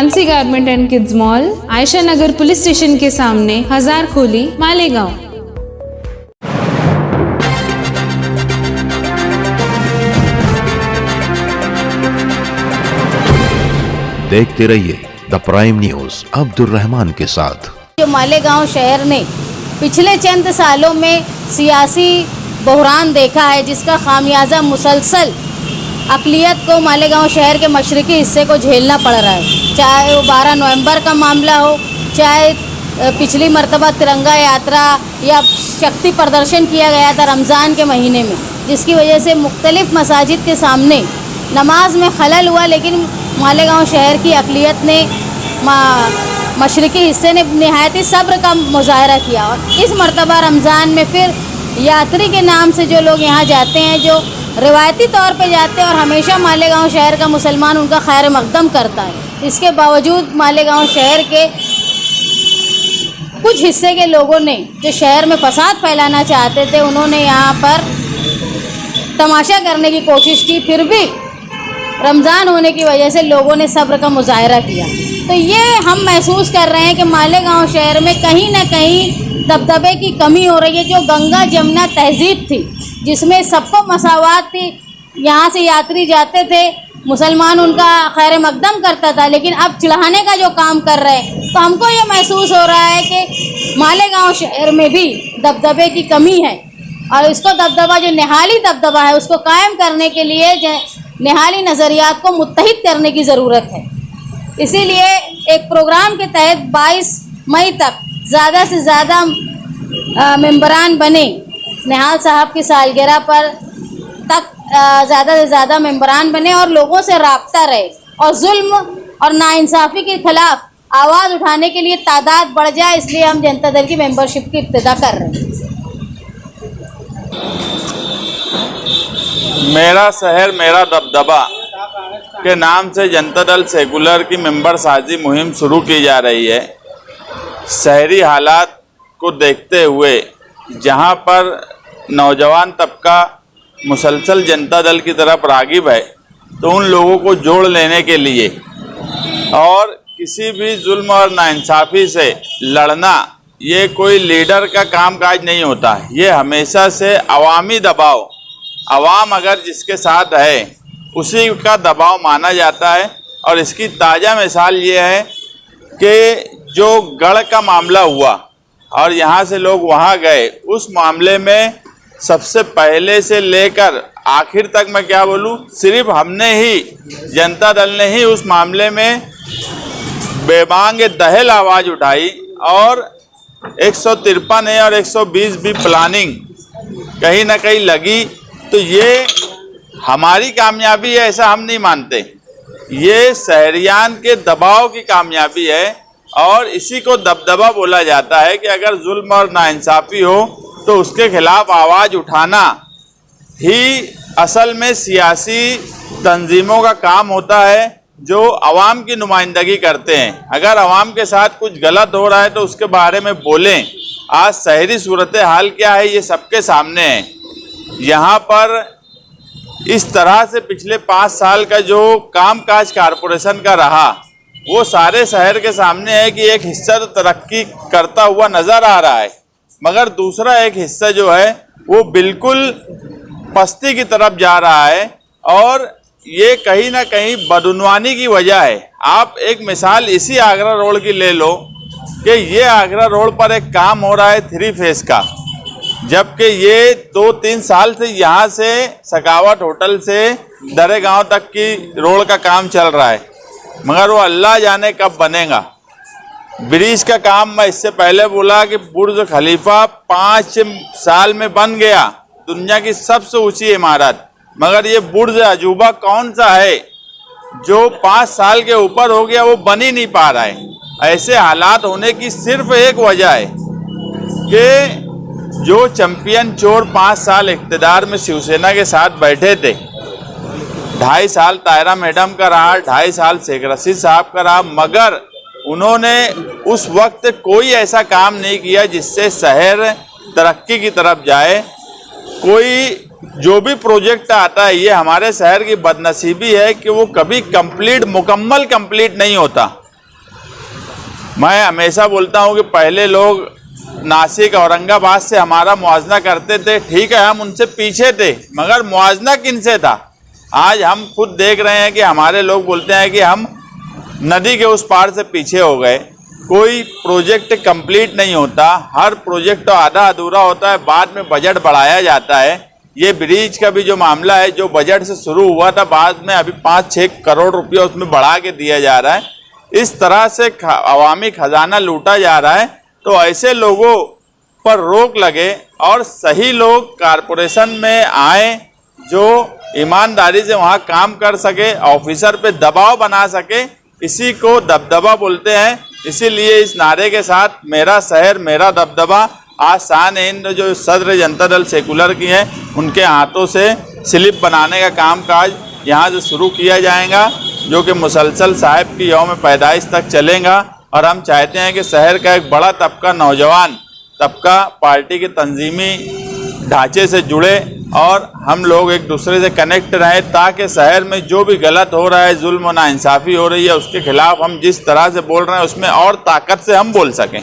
Fancy garment and kids mall, Ayesha Nagar police station के सामने, हजार खोली, मालेगांव। देखते रहिए the prime news Abdul Rahman के साथ। जो मालेगांव शहर ने पिछले चंद सालों में सियासी बहरान देखा है, जिसका खामियाजा मुसलसल अक़लियत को मालेगांव शहर के मशरक़ी हिस्से को झेलना पड़ रहा है। चाहे वो 12 नवंबर का मामला हो, चाहे पिछली मर्तबा तिरंगा यात्रा या शक्ति प्रदर्शन किया गया था रमज़ान के महीने में, जिसकी वजह से मुख्तलिफ़ मसाजिद के सामने नमाज में खलल हुआ। लेकिन मालेगांव शहर की अक़लियत ने, मशरक़ी हिस्से ने नहायत ही सब्र का मुजाहरा किया। और इस मर्तबा रमज़ान में फिर यात्री के नाम से जो लोग यहाँ जाते हैं, जो रिवायती तौर पे जाते हैं और हमेशा मालेगांव शहर का मुसलमान उनका खैर मकदम करता है, इसके बावजूद मालेगांव शहर के कुछ हिस्से के लोगों ने जो शहर में फसाद फैलाना चाहते थे, उन्होंने यहाँ पर तमाशा करने की कोशिश की। फिर भी रमज़ान होने की वजह से लोगों ने सब्र का मुजाहरा किया। तो ये हम महसूस कर रहे हैं कि मालेगांव शहर में कहीं ना कहीं दबदबे की कमी हो रही है। जो गंगा जमुना तहजीब थी, जिसमें सबको मसावात थी, यहाँ से यात्री जाते थे, मुसलमान उनका खैर मकदम करता था, लेकिन अब चिढ़ाने का जो काम कर रहे हैं, तो हमको ये महसूस हो रहा है कि मालेगांव शहर में भी दबदबे की कमी है। और इसको दबदबा, जो निहाली दबदबा है, उसको कायम करने के लिए निहाली नज़रियात को मुत्तहिद करने की ज़रूरत है। इसीलिए एक प्रोग्राम के तहत 22 मई तक ज़्यादा से ज़्यादा मेंबरान बने, निहाल साहब की सालगिरह पर तक ज़्यादा से ज़्यादा मेंबरान बने और लोगों से राब्ता रहे और जुल्म और नाइंसाफ़ी के ख़िलाफ़ आवाज़ उठाने के लिए तादाद बढ़ जाए। इसलिए हम जनता दल की मेंबरशिप की इब्तिदा कर रहे हैं। मेरा शहर मेरा दबदबा के नाम से जनता दल सेकुलर की मेंबर साजी मुहिम शुरू की जा रही है। शहरी हालात को देखते हुए जहां पर नौजवान तबका मुसलसल जनता दल की तरफ रागिब है, तो उन लोगों को जोड़ लेने के लिए और किसी भी जुल्म और नाइंसाफ़ी से लड़ना, ये कोई लीडर का कामकाज नहीं होता। ये हमेशा से अवामी दबाव, अवाम अगर जिसके साथ है उसी का दबाव माना जाता है। और इसकी ताज़ा मिसाल ये है कि जो गढ़ का मामला हुआ और यहाँ से लोग वहाँ गए, उस मामले में सबसे पहले से लेकर आखिर तक मैं क्या बोलूँ, सिर्फ हमने ही, जनता दल ने ही उस मामले में बेबांग दहल आवाज़ उठाई और 153 और 120 भी प्लानिंग कहीं ना कहीं लगी। तो ये हमारी कामयाबी है, ऐसा हम नहीं मानते। ये शहरियान के दबाव की कामयाबी है और इसी को दबदबा बोला जाता है कि अगर जुल्म और नाइंसाफ़ी हो तो उसके खिलाफ आवाज़ उठाना ही असल में सियासी तंजीमों का काम होता है, जो अवाम की नुमाइंदगी करते हैं। अगर अवाम के साथ कुछ गलत हो रहा है तो उसके बारे में बोलें। आज शहरी सूरत हाल क्या है, ये सबके सामने है। यहाँ पर इस तरह से पिछले 5 साल का जो कामकाज कारपोरेशन का रहा, वो सारे शहर के सामने है कि एक हिस्सा तो तरक्की करता हुआ नज़र आ रहा है, मगर दूसरा एक हिस्सा जो है वो बिल्कुल पस्ती की तरफ जा रहा है। और ये कहीं ना कहीं बदउनवानी की वजह है। आप एक मिसाल इसी आगरा रोड की ले लो कि ये आगरा रोड पर एक काम हो रहा है 3 फेस का, जबकि ये 2-3 साल से यहाँ से सकावट होटल से दरे गांव तक की रोड का काम चल रहा है, मगर वो अल्लाह जाने कब बनेगा। ब्रिज का काम मैं इससे पहले बोला कि बुर्ज खलीफा 5 साल में बन गया, दुनिया की सबसे ऊंची इमारत, मगर ये बुर्ज अजूबा कौन सा है जो 5 साल के ऊपर हो गया, वो बन ही नहीं पा रहा है। ऐसे हालात होने की सिर्फ एक वजह है कि जो चैंपियन चोर 5 साल इक़्तिदार में शिवसेना के साथ बैठे थे, 2.5 साल तायरा मैडम का रहा, 2.5 साल शेख रशीद साहब का रहा, मगर उन्होंने उस वक्त कोई ऐसा काम नहीं किया जिससे शहर तरक्की की तरफ जाए। कोई जो भी प्रोजेक्ट आता है, ये हमारे शहर की बदनसीबी है कि वो कभी मुकम्मल कंप्लीट नहीं होता। मैं हमेशा बोलता हूँ कि पहले लोग नासिक औरंगाबाद से हमारा मुआवजा करते थे, ठीक है हम उनसे पीछे थे, मगर मुआवजा किनसे था? आज हम खुद देख रहे हैं कि हमारे लोग बोलते हैं कि हम नदी के उस पार से पीछे हो गए। कोई प्रोजेक्ट कंप्लीट नहीं होता, हर प्रोजेक्ट तो आधा अधूरा होता है, बाद में बजट बढ़ाया जाता है। ये ब्रिज का भी जो मामला है, जो बजट से शुरू हुआ था, बाद में अभी 5-6 करोड़ रुपया उसमें बढ़ा के दिया जा रहा है। इस तरह से अवामी खजाना लूटा जा रहा है। तो ऐसे लोगों पर रोक लगे और सही लोग कारपोरेशन में आए, जो ईमानदारी से वहाँ काम कर सके, ऑफिसर पे दबाव बना सके, इसी को दबदबा बोलते हैं। इसीलिए इस नारे के साथ मेरा शहर मेरा दबदबा आज शान-ए-हिंद जो सदर जनता दल सेकुलर की है, उनके हाथों से स्लिप बनाने का कामकाज यहाँ से शुरू किया जाएगा, जो कि मुसलसल साहिब की यौम पैदाइश तक चलेगा। और हम चाहते हैं कि शहर का एक बड़ा तबका, नौजवान तबका, पार्टी के तंजीमी ढांचे से जुड़े और हम लोग एक दूसरे से कनेक्ट रहें, ताकि शहर में जो भी गलत हो रहा है, जुल्म और नाइंसाफ़ी हो रही है, उसके खिलाफ हम जिस तरह से बोल रहे हैं उसमें और ताकत से हम बोल सकें।